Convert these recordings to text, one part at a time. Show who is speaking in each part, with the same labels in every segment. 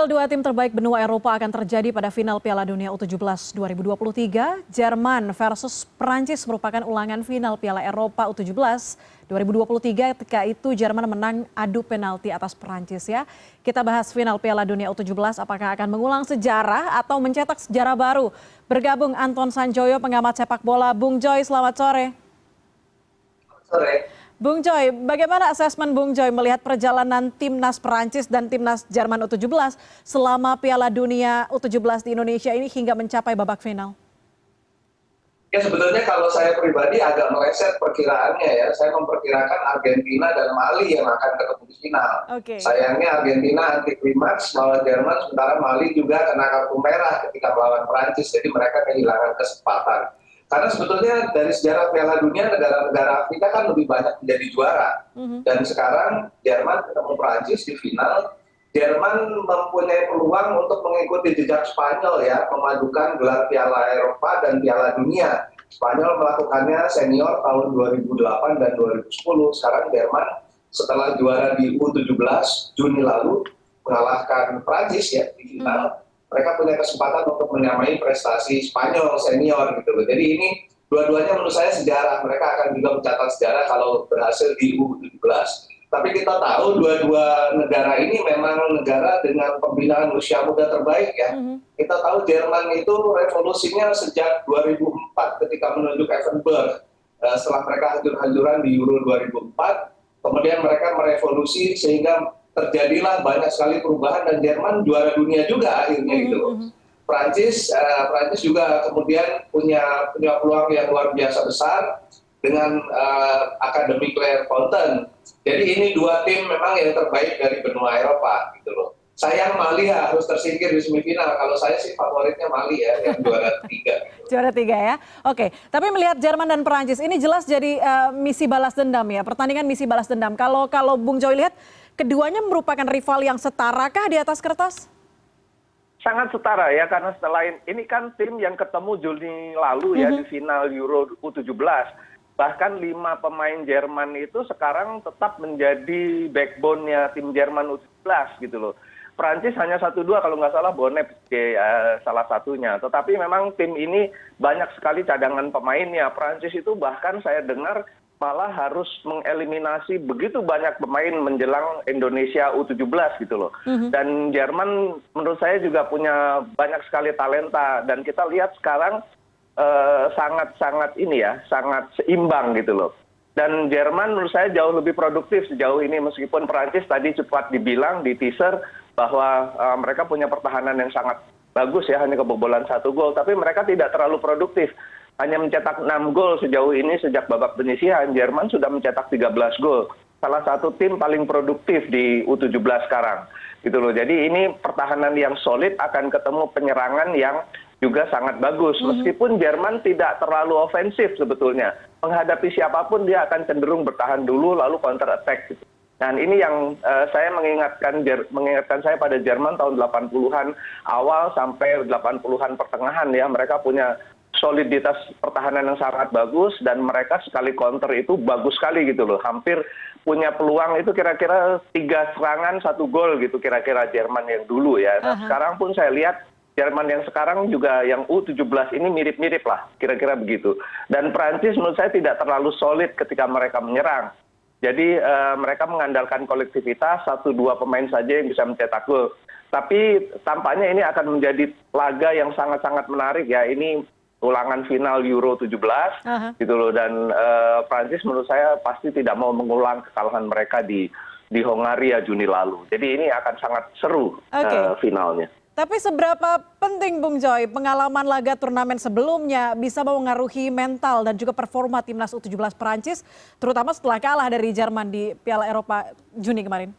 Speaker 1: Duel dua tim terbaik benua Eropa akan terjadi pada final Piala Dunia U17 2023. Jerman versus Prancis merupakan ulangan final Piala Eropa U17 2023. Ketika itu Jerman menang adu penalti atas Prancis ya. Kita bahas final Piala Dunia U17 apakah akan mengulang sejarah atau mencetak sejarah baru. Bergabung Anton Sanjoyo, pengamat sepak bola. Bung Joy, selamat sore.
Speaker 2: Sore.
Speaker 1: Bung Joy, bagaimana asesmen Bung Joy melihat perjalanan timnas Perancis dan timnas Jerman U17 selama Piala Dunia U17 di Indonesia ini hingga mencapai babak final?
Speaker 2: Ya sebetulnya kalau saya pribadi agak meleset perkiraannya ya. Saya memperkirakan Argentina dan Mali yang akan ketemu di final.
Speaker 1: Oke.
Speaker 2: Sayangnya Argentina anti klimaks melawan Jerman, sementara Mali juga kena kartu merah ketika melawan Perancis. Jadi mereka kehilangan kesempatan. Karena sebetulnya dari sejarah Piala Dunia negara-negara Afrika kan lebih banyak menjadi juara. Dan sekarang Jerman ketemu Prancis di final. Jerman mempunyai peluang untuk mengikuti jejak Spanyol ya, memadukan gelar Piala Eropa dan Piala Dunia. Spanyol melakukannya senior tahun 2008 dan 2010. Sekarang Jerman setelah juara di U17 Juni lalu mengalahkan Prancis ya di final. Mereka punya kesempatan untuk menyamai prestasi Spanyol senior gitu loh. Jadi ini dua-duanya menurut saya sejarah. Mereka akan juga mencatat sejarah kalau berhasil di U17. Tapi kita tahu dua-dua negara ini memang negara dengan pembinaan usia muda terbaik ya. Kita tahu Jerman itu revolusinya sejak 2004 ketika menunjuk Effenberg. Setelah mereka hancur-hancuran di Euro 2004, kemudian mereka merevolusi sehingga terjadilah banyak sekali perubahan dan Jerman juara dunia juga akhirnya gitu loh. Prancis juga kemudian punya peluang yang luar biasa besar dengan Akademi Clairefontaine. Jadi ini dua tim memang yang terbaik dari benua Eropa gitu loh. Sayang Mali harus tersingkir di semifinal. Kalau saya sih favoritnya Mali ya yang juara 3.
Speaker 1: Juara 3 ya. Oke, tapi melihat Jerman dan Perancis ini jelas jadi misi balas dendam ya. Pertandingan misi balas dendam. Kalau Bung Joy lihat keduanya merupakan rival yang setarakah di atas kertas?
Speaker 3: Sangat setara ya, karena selain ini kan tim yang ketemu Juni lalu ya di final Euro U17. Bahkan 5 pemain Jerman itu sekarang tetap menjadi backbone-nya tim Jerman U17 gitu loh. Prancis hanya 1-2 kalau nggak salah Bonnet salah satunya. Tetapi memang tim ini banyak sekali cadangan pemainnya. Prancis itu bahkan saya dengar malah harus mengeliminasi begitu banyak pemain menjelang Indonesia U17 gitu loh. Dan Jerman menurut saya juga punya banyak sekali talenta. Dan kita lihat sekarang sangat seimbang gitu loh. Dan Jerman menurut saya jauh lebih produktif sejauh ini meskipun Perancis tadi cepat dibilang di teaser bahwa mereka punya pertahanan yang sangat bagus ya, hanya kebobolan 1 gol, tapi mereka tidak terlalu produktif. Hanya mencetak 6 gol sejauh ini sejak babak penyisihan. Jerman sudah mencetak 13 gol. Salah satu tim paling produktif di U17 sekarang. Gitu loh. Jadi ini pertahanan yang solid akan ketemu penyerangan yang juga sangat bagus. Meskipun Jerman tidak terlalu ofensif sebetulnya. Menghadapi siapapun dia akan cenderung bertahan dulu lalu counter attack gitu. Dan ini yang saya mengingatkan saya pada Jerman tahun 80-an awal sampai 80-an pertengahan ya. Mereka punya soliditas pertahanan yang sangat bagus dan mereka sekali counter itu bagus sekali gitu loh. Hampir punya peluang itu kira-kira 3 serangan 1 gol gitu kira-kira Jerman yang dulu ya. Nah, sekarang pun saya lihat Jerman yang sekarang juga yang U17 ini mirip-mirip lah kira-kira begitu. Dan Prancis menurut saya tidak terlalu solid ketika mereka menyerang. Jadi mereka mengandalkan kolektivitas, 1-2 pemain saja yang bisa mencetak gol. Tapi tampaknya ini akan menjadi laga yang sangat-sangat menarik ya. Ini ulangan final Euro 17 gitu loh. Dan Prancis menurut saya pasti tidak mau mengulang kekalahan mereka di Hongaria Juni lalu. Jadi ini akan sangat seru finalnya.
Speaker 1: Tapi seberapa penting Bung Joy pengalaman laga turnamen sebelumnya bisa mengaruhi mental dan juga performa timnas U17 Perancis, terutama setelah kalah dari Jerman di Piala Eropa Juni kemarin?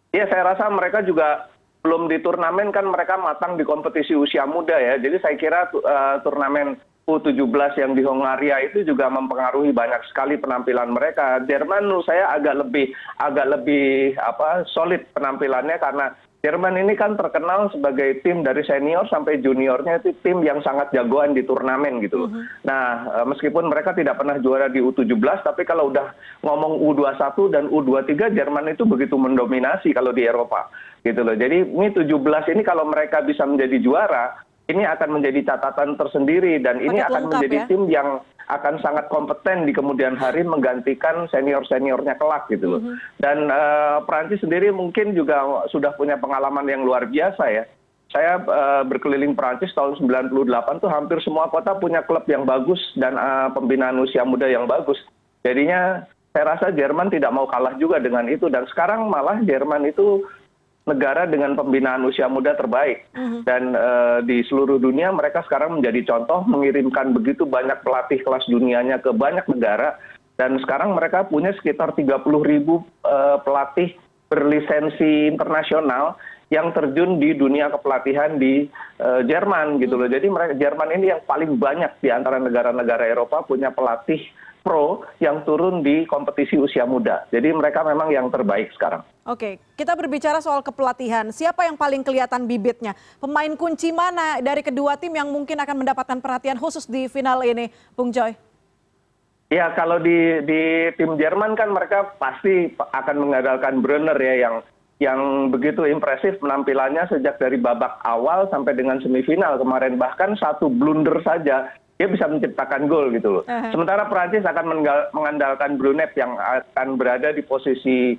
Speaker 3: Iya, saya rasa mereka juga belum di turnamen kan mereka matang di kompetisi usia muda ya. Jadi saya kira turnamen U17 yang di Hongaria itu juga mempengaruhi banyak sekali penampilan mereka. Jerman menurut saya agak lebih solid penampilannya karena Jerman ini kan terkenal sebagai tim dari senior sampai juniornya itu tim yang sangat jagoan di turnamen gitu loh. Nah, meskipun mereka tidak pernah juara di U17, tapi kalau udah ngomong U21 dan U23, Jerman itu begitu mendominasi kalau di Eropa gitu loh. Jadi ini 17 ini kalau mereka bisa menjadi juara, ini akan menjadi catatan tersendiri dan ini
Speaker 1: Paket
Speaker 3: akan
Speaker 1: lengkap
Speaker 3: menjadi
Speaker 1: ya.
Speaker 3: tim yang akan sangat kompeten di kemudian hari menggantikan senior-seniornya kelak gitu loh. Dan Prancis sendiri mungkin juga sudah punya pengalaman yang luar biasa ya. Saya berkeliling Prancis tahun 98 tuh hampir semua kota punya klub yang bagus dan pembinaan usia muda yang bagus. Jadinya saya rasa Jerman tidak mau kalah juga dengan itu dan sekarang malah Jerman itu negara dengan pembinaan usia muda terbaik dan di seluruh dunia mereka sekarang menjadi contoh mengirimkan begitu banyak pelatih kelas dunianya ke banyak negara dan sekarang mereka punya sekitar 30.000 pelatih berlisensi internasional yang terjun di dunia kepelatihan di Jerman gitu loh. Jadi Jerman ini yang paling banyak di antara negara-negara Eropa punya pelatih pro yang turun di kompetisi usia muda. Jadi mereka memang yang terbaik sekarang.
Speaker 1: Oke, kita berbicara soal kepelatihan. Siapa yang paling kelihatan bibitnya? Pemain kunci mana dari kedua tim yang mungkin akan mendapatkan perhatian khusus di final ini, Bung Joy?
Speaker 3: Ya, kalau di tim Jerman kan mereka pasti akan mengandalkan Brunner ya yang begitu impresif penampilannya sejak dari babak awal sampai dengan semifinal kemarin. Bahkan satu blunder saja dia bisa menciptakan gol gitu loh. Sementara Prancis akan mengandalkan Brunet yang akan berada di posisi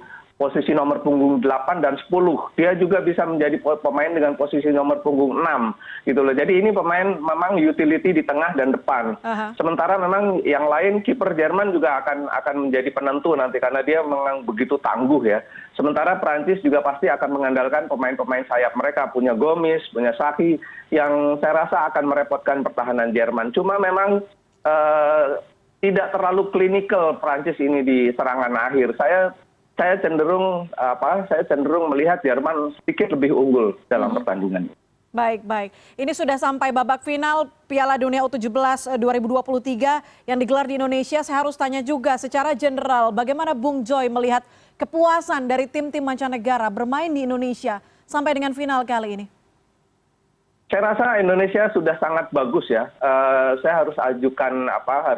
Speaker 3: nomor punggung 8 dan 10. Dia juga bisa menjadi pemain dengan posisi nomor punggung 6 gitu loh. Jadi ini pemain memang utility di tengah dan depan. Sementara memang yang lain kiper Jerman juga akan menjadi penentu nanti karena dia memang begitu tangguh ya. Sementara Prancis juga pasti akan mengandalkan pemain-pemain sayap mereka, punya Gomis, punya Saki yang saya rasa akan merepotkan pertahanan Jerman. Cuma memang tidak terlalu klinikal Prancis ini di serangan akhir. Saya cenderung melihat Jerman sedikit lebih unggul dalam pertandingan.
Speaker 1: Baik, baik. Ini sudah sampai babak final Piala Dunia U17 2023 yang digelar di Indonesia. Saya harus tanya juga secara general, bagaimana Bung Joy melihat kepuasan dari tim-tim mancanegara bermain di Indonesia sampai dengan final kali ini?
Speaker 3: Saya rasa Indonesia sudah sangat bagus ya. Saya harus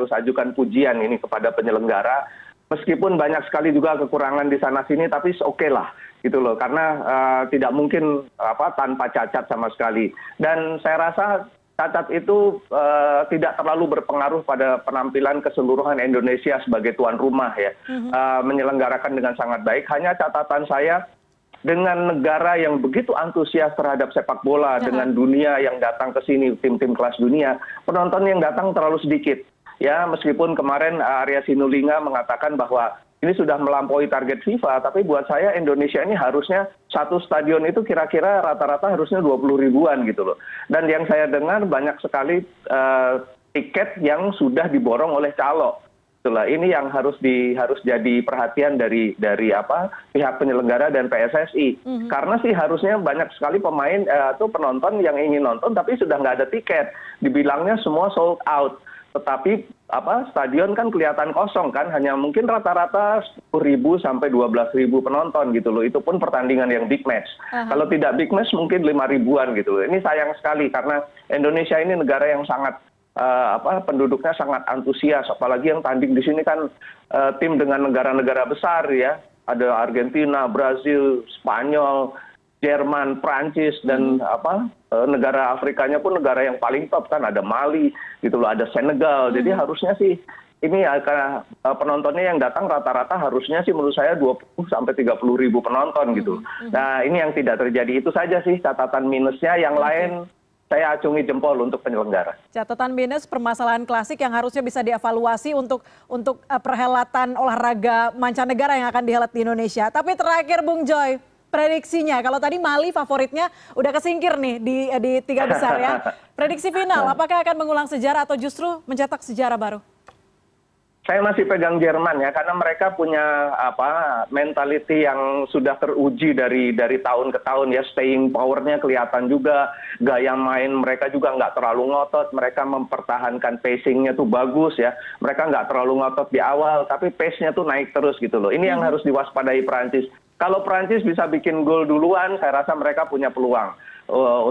Speaker 3: ajukan pujian ini kepada penyelenggara. Meskipun banyak sekali juga kekurangan di sana sini, tapi oke lah gitu loh. Karena tidak mungkin tanpa cacat sama sekali. Dan saya rasa cacat itu tidak terlalu berpengaruh pada penampilan keseluruhan Indonesia sebagai tuan rumah ya. Menyelenggarakan dengan sangat baik. Hanya catatan saya dengan negara yang begitu antusias terhadap sepak bola, dengan dunia yang datang ke sini, tim-tim kelas dunia, penonton yang datang terlalu sedikit. Ya, meskipun kemarin Arya Sinulinga mengatakan bahwa ini sudah melampaui target FIFA, tapi buat saya Indonesia ini harusnya satu stadion itu kira-kira rata-rata harusnya 20 ribuan gitu loh. Dan yang saya dengar banyak sekali tiket yang sudah diborong oleh calo. Itulah ini yang harus jadi perhatian dari pihak penyelenggara dan PSSI. Karena sih harusnya banyak sekali pemain atau penonton yang ingin nonton tapi sudah nggak ada tiket. Dibilangnya semua sold out. Tetapi stadion kan kelihatan kosong kan, hanya mungkin rata-rata 10.000 sampai 12.000 penonton gitu loh. Itu pun pertandingan yang big match. Kalau tidak big match mungkin 5 ribuan gitu loh. Ini sayang sekali karena Indonesia ini negara yang sangat penduduknya sangat antusias, apalagi yang tanding di sini kan tim dengan negara-negara besar ya. Ada Argentina, Brazil, Spanyol, Jerman, Prancis dan negara Afrikanya pun negara yang paling top kan, ada Mali gitu loh, ada Senegal. Jadi harusnya sih ini karena penontonnya yang datang rata-rata harusnya sih menurut saya 20 sampai 30 ribu penonton gitu. Nah, ini yang tidak terjadi. Itu saja sih catatan minusnya, yang lain saya acungi jempol untuk penyelenggara. Catatan
Speaker 1: minus permasalahan klasik yang harusnya bisa dievaluasi untuk perhelatan olahraga mancanegara yang akan dihelat di Indonesia. Tapi terakhir Bung Joy, prediksinya, kalau tadi Mali favoritnya udah kesingkir nih di 3 besar ya. Prediksi final, apakah akan mengulang sejarah atau justru mencetak sejarah baru?
Speaker 3: Saya masih pegang Jerman ya, karena mereka punya mentality yang sudah teruji dari tahun ke tahun ya. Staying powernya kelihatan juga, gaya main mereka juga nggak terlalu ngotot, mereka mempertahankan pacingnya tuh bagus ya. Mereka nggak terlalu ngotot di awal, tapi pace-nya tuh naik terus gitu loh. Ini yang harus diwaspadai Prancis. Kalau Prancis bisa bikin gol duluan, saya rasa mereka punya peluang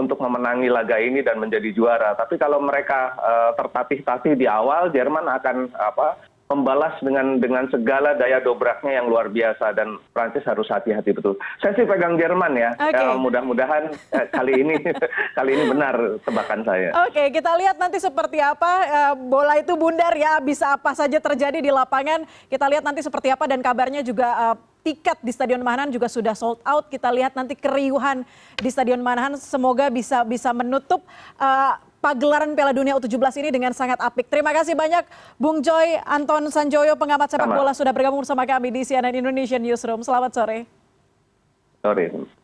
Speaker 3: untuk memenangi laga ini dan menjadi juara. Tapi kalau mereka tertatih-tatih di awal, Jerman akan membalas dengan segala daya dobraknya yang luar biasa, dan Prancis harus hati-hati betul. Saya sih pegang Jerman ya. Mudah-mudahan kali ini benar tebakan saya.
Speaker 1: Oke, kita lihat nanti seperti apa. Bola itu bundar ya, bisa apa saja terjadi di lapangan. Kita lihat nanti seperti apa, dan kabarnya juga tiket di Stadion Manahan juga sudah sold out. Kita lihat nanti keriuhan di Stadion Manahan, semoga bisa menutup pagelaran Piala Dunia U17 ini dengan sangat apik. Terima kasih banyak Bung Joy Anton Sanjoyo, pengamat sepak bola, sudah bergabung bersama kami di CNN Indonesian Newsroom. Selamat sore.
Speaker 3: Sore.